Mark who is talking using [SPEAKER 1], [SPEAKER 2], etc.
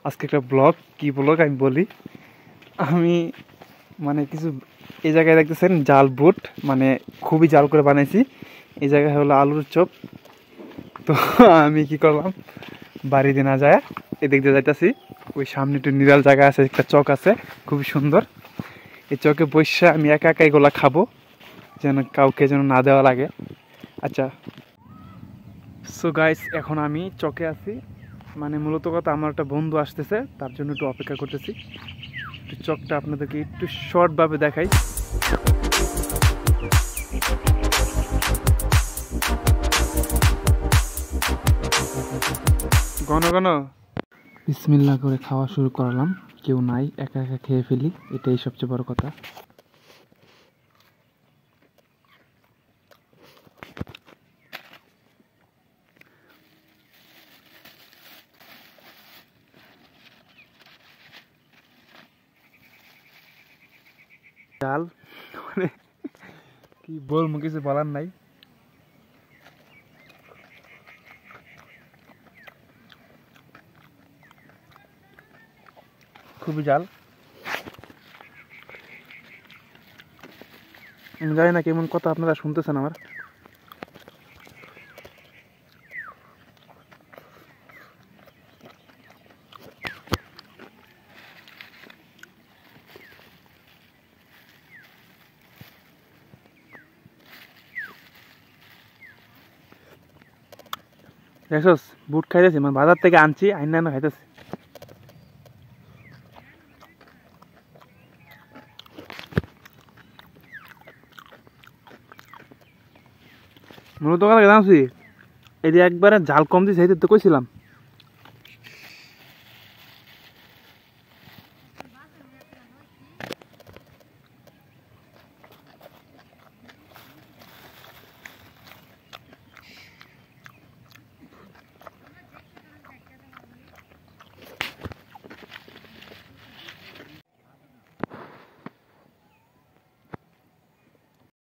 [SPEAKER 1] আজকে একটা ব্লগ কি ব্লগ আমি বলি আমি মানে কিছু এই জায়গায় দেখতেছেন জাল বুট মানে খুবই জাল করে বানাইছি। এই জায়গায় হলো আলুর চপ। তো আমি কি করলাম বাড়িতে না যায় এদিক দিয়ে যাইতেছি। ওই সামনে একটু নিরাল জায়গা আছে, একটা চক আছে খুবই সুন্দর। এই চকে বসে আমি একা একা এগুলা খাবো যেন কাউকে যেন না দেওয়া লাগে। আচ্ছা সো গাইস এখন আমি চকে আছি, মানে মূলত কথা আমার একটা বন্ধু আসতেছে তার জন্য একটু অপেক্ষা করতেছি। একটু চকটা আপনাদেরকে একটু শর্টভাবে দেখাই। ঘন ঘন বিসমিল্লাহ করে খাওয়া শুরু করলাম, কেউ নাই, একা একা খেয়ে ফেলি, এটাই সবচেয়ে বড় কথা। ডাল মানে কি বলবো, কিছু বলার নাই। খুবই জাল, আমি জানি না কেমন কথা আপনারা শুনতেছেন আমার। দেখছস বুট খাইতেছি, মানে বাজার থেকে আনছি আইনা না খাইতেছি। মূলত কথা জানছি এটি একবারে ঝাল কম দিয়েছে, তো কইছিলাম